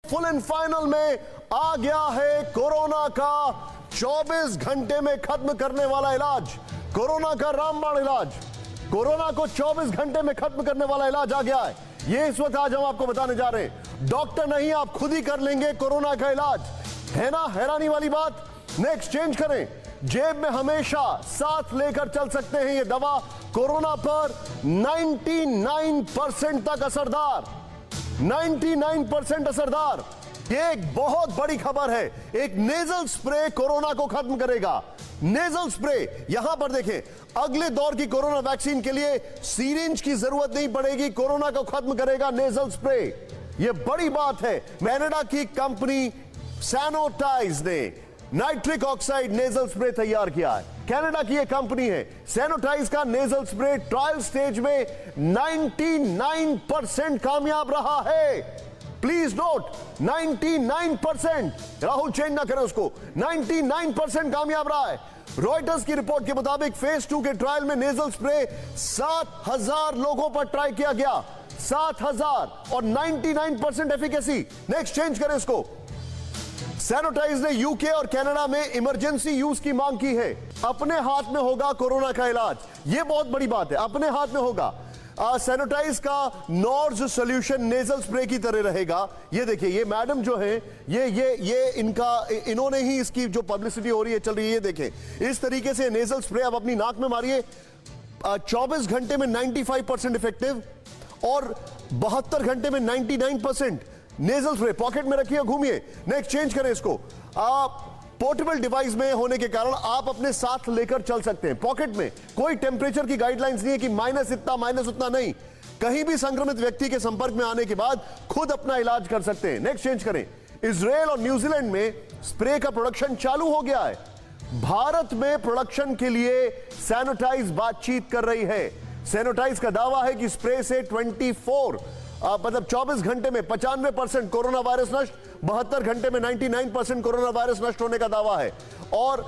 Full and final में आ गया है कोरोना का 24 घंटे में खत्म करने वाला इलाज, कोरोना का रामबाण इलाज। कोरोना को 24 घंटे में खत्म करने वाला इलाज आ गया है। ये इस वक्त आज हम आपको बताने जा रहे हैं। डॉक्टर नहीं, आप खुद ही कर लेंगे कोरोना का इलाज। है ना हैरानी वाली बात। न एक्सचेंज करें, जेब में हमेशा साथ लेकर चल सकते हैं ये दवा। कोरोना पर 99% तक असरदार, 99% असरदार। ये एक बहुत बड़ी खबर है। एक नेजल स्प्रे कोरोना को खत्म करेगा। नेजल स्प्रे, यहां पर देखें, अगले दौर की कोरोना वैक्सीन के लिए सीरिंज की जरूरत नहीं पड़ेगी। कोरोना को खत्म करेगा नेजल स्प्रे। यह बड़ी बात है। कनाडा की कंपनी सैनोटाइज ने नाइट्रिक ऑक्साइड नेजल स्प्रे तैयार किया है। कनाडा की यह कंपनी है। सैनोटाइज का नेजल स्प्रे ट्रायल स्टेज में 99% कामयाब रहा है। Please note, 99%। राहुल चेंज ना करें उसको। 99% कामयाब रहा है। रॉयटर्स की रिपोर्ट के मुताबिक फेज 2 के ट्रायल में नेजल स्प्रे 7000 लोगों पर ट्राई किया गया। 7000 और 99% एफिकेसी। नेक्स्ट चेंज करें इसको। सैनिटाइज ने यूके और कनाडा में इमरजेंसी यूज की मांग की है। अपने हाथ में होगा कोरोना का इलाज। यह बहुत बड़ी बात है, अपने हाथ में होगा। सैनिटाइज का नॉर्ज सॉल्यूशन नेजल स्प्रे की तरह रहेगा। ये देखिए, ये मैडम जो है, इन्होंने ही इसकी जो पब्लिसिटी हो रही है, चल रही है, ये देखें। इस तरीके से नेजल स्प्रे आप अपनी नाक में मारिए। 24 घंटे में 95% इफेक्टिव और 72 घंटे में 99%। नेजल स्प्रे पॉकेट में रखिए, घूमिए। नेक्स्ट चेंज करें इसको। पोर्टेबल डिवाइस में होने के कारण आप अपने साथ लेकर चल सकते हैं। पॉकेट में कोई टेंपरेचर की गाइडलाइंस नहीं है कि माइनस इतना माइनस उतना, नहीं। कहीं भी संक्रमित व्यक्ति के संपर्क में आने के बाद खुद अपना इलाज कर सकते हैं। नेक्स्ट चेंज करें। इजराइल और न्यूजीलैंड में स्प्रे का प्रोडक्शन चालू हो गया है। भारत में प्रोडक्शन के लिए सैनिटाइज बातचीत कर रही है। सैनिटाइज का दावा है कि स्प्रे से 24 घंटे में 95% कोरोना वायरस नष्ट, 72 घंटे में 99% कोरोना वायरस नष्ट होने का दावा है। और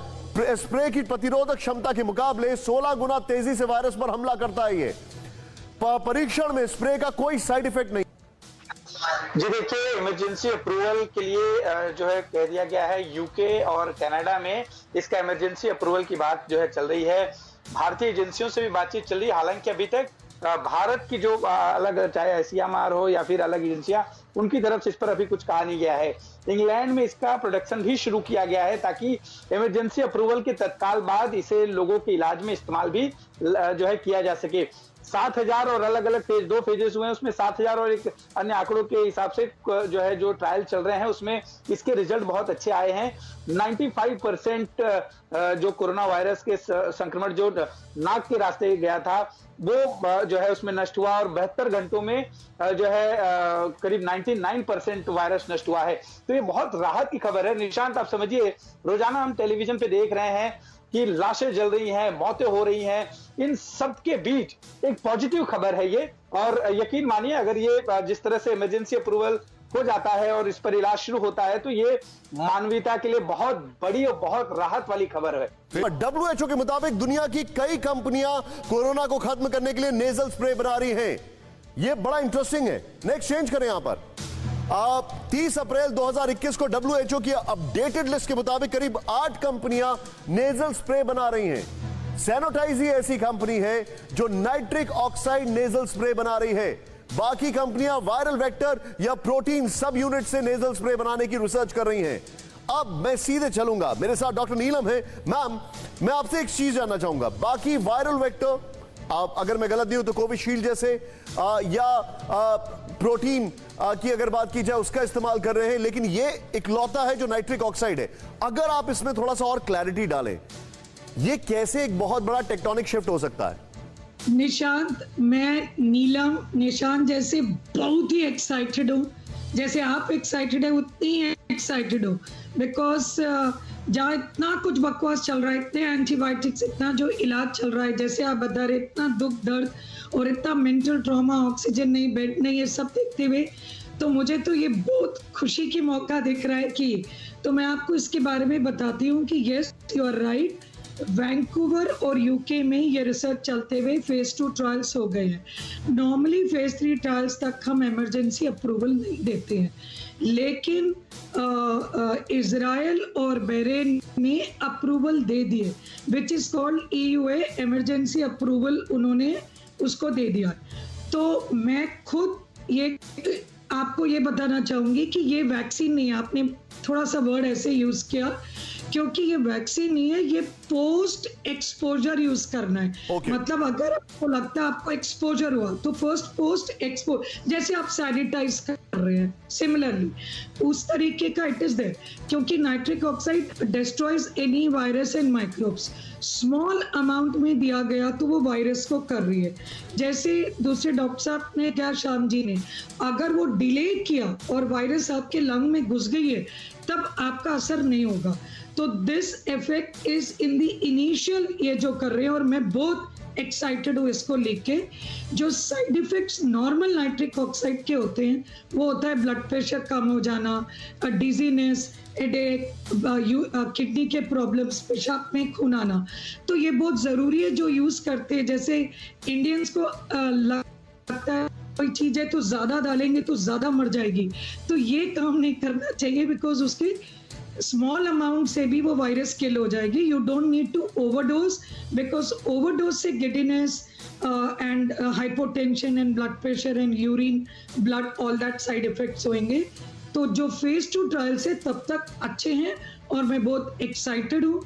स्प्रे की प्रतिरोधक क्षमता के मुकाबले 16 गुना तेजी से वायरस पर हमला करता है। ये परीक्षण में स्प्रे का कोई साइड इफेक्ट नहीं। जी देखिए, इमरजेंसी अप्रूवल के लिए जो है कह दिया गया है। यूके और कनाडा में इसका इमरजेंसी अप्रूवल की बात जो है चल रही है। भारतीय एजेंसियों से भी बातचीत चल रही है। हालांकि अभी तक भारत की जो अलग, चाहे आईसीएमआर हो या फिर अलग एजेंसियां, उनकी तरफ से इस पर अभी कुछ कहा नहीं गया है। इंग्लैंड में इसका प्रोडक्शन भी शुरू किया गया है ताकि इमरजेंसी अप्रूवल के तत्काल बाद इसे लोगों के इलाज में इस्तेमाल भी जो है किया जा सके। 7000 और अलग अलग फेज, 2 फेजेस हुए हैं, उसमें 7000 और एक अन्य आंकड़ों के हिसाब से जो है जो ट्रायल चल रहे हैं उसमें इसके रिजल्ट बहुत अच्छे आए हैं। 95% जो कोरोना वायरस के संक्रमण जो नाक के रास्ते गया था वो जो है उसमें नष्ट हुआ और 72 घंटों में जो है करीब 99% वायरस नष्ट हुआ है। तो ये बहुत राहत की खबर है। निशांत, आप समझिए, रोजाना हम टेलीविजन पे देख रहे हैं कि लाशें जल रही हैं, मौतें हो रही हैं। इन सब के बीच एक पॉजिटिव खबर है ये। और यकीन मानिए, अगर ये जिस तरह से इमरजेंसी अप्रूवल हो जाता है और इस पर इलाज शुरू होता है तो ये मानवता के लिए बहुत बड़ी और बहुत राहत वाली खबर है। WHO के मुताबिक दुनिया की कई कंपनियां कोरोना को खत्म करने के लिए नेजल स्प्रे बना रही हैं। यह बड़ा इंटरेस्टिंग है। नेक्स्ट चेंज करें यहां पर। 30 अप्रैल 2021 को WHO की अपडेटेड लिस्ट के मुताबिक करीब 8 कंपनियां नेजल स्प्रे बना रही हैं। सैनिटाइज ही ऐसी कंपनी है जो नाइट्रिक ऑक्साइड नेजल स्प्रे बना रही है। बाकी कंपनियां वायरल वेक्टर या प्रोटीन सब यूनिट से नेजल स्प्रे बनाने की रिसर्च कर रही हैं। अब मैं सीधे चलूंगा, मेरे साथ डॉक्टर नीलम है। मैम, मैं आपसे एक चीज जानना चाहूंगा। बाकी वायरल वेक्टर, आप अगर मैं गलत नहीं हूं तो कोविशील्ड जैसे या प्रोटीन की अगर बात की जाए उसका इस्तेमाल कर रहे हैं, लेकिन ये इकलौता है जो नाइट्रिक ऑक्साइड है। अगर आप इसमें थोड़ा सा और क्लैरिटी डालें, ये कैसे एक बहुत बड़ा टेक्टोनिक शिफ्ट हो सकता है? निशांत, मैं नीलम निशांत जैसे बहुत ही एक्साइटेड हूँ। जैसे आप एक्साइटेड है उतनी ही एक्साइटेड हूँ। बिकॉज जहाँ इतना कुछ बकवास चल रहा है, इतने एंटीबायोटिक्स, इतना जो इलाज चल रहा है, जैसे आप बता रहे, इतना दुख दर्द और इतना मेंटल ट्रॉमा, ऑक्सीजन नहीं, बेड नहीं, ये सब देखते हुए तो मुझे तो ये बहुत खुशी की मौका दिख रहा है कि, तो मैं आपको इसके बारे में बताती हूँ कि yes, you are right. Vancouver और यूके में ये रिसर्च चलते हुए फेज 2 ट्रायल्स हो गए हैं। नॉर्मली फेज 3 ट्रायल्स तक हम इमरजेंसी अप्रूवल नहीं देते हैं, लेकिन इजराइल और बहरीन ने अप्रूवल दे दिए, which is called EUA, emergency approval उन्होंने उसको दे दिया। तो मैं खुद ये आपको ये बताना चाहूंगी कि ये वैक्सीन नहीं है, आपने थोड़ा सा वर्ड ऐसे यूज किया, क्योंकि ये वैक्सीन नहीं है, ये पोस्ट एक्सपोजर यूज करना है। मतलब अगर आपको लगता है आपको एक्सपोजर हुआ तो पोस्ट एक्सपोजर, जैसे आप सैनिटाइज कर रहे हैं, सिमिलरली उस तरीके का इट इज देयर, क्योंकि nitric oxide destroys any virus and microbes. Small amount में दिया गया तो वो वायरस को कर रही है। जैसे दूसरे डॉक्टर साहब ने क्या, श्याम जी ने, अगर वो डिले किया और वायरस आपके लंग में घुस गई है तब आपका असर नहीं होगा। तो this effect is in the initial, ये जो कर रहे हैं, और मैं बहुत एक्साइटेड हूँ इसको लेके। जो side effects normal nitric oxide के होते हैं वो होता है ब्लड प्रेशर कम हो जाना, डिजीनेस, हेडेक, किडनी के प्रॉब्लम्स, पेशाब में खून आना। तो ये बहुत ज़रूरी है जो यूज़ करते हैं। जैसे इंडियंस को लगता है कोई चीज़ है तो ज़्यादा डालेंगे तो ज़्यादा मर जाएगी, तो ये काम नहीं करना चाहिए, बिकॉज उसके स्मॉल अमाउंट से भी वो वायरस किल हो जाएगी। You don't need to overdose, because overdose से giddiness and hypotension and blood pressure and urine blood, all that side effects होंगे। तो जो फेज 2 ट्रायल्स है तब तक अच्छे हैं और मैं बहुत एक्साइटेड हूँ।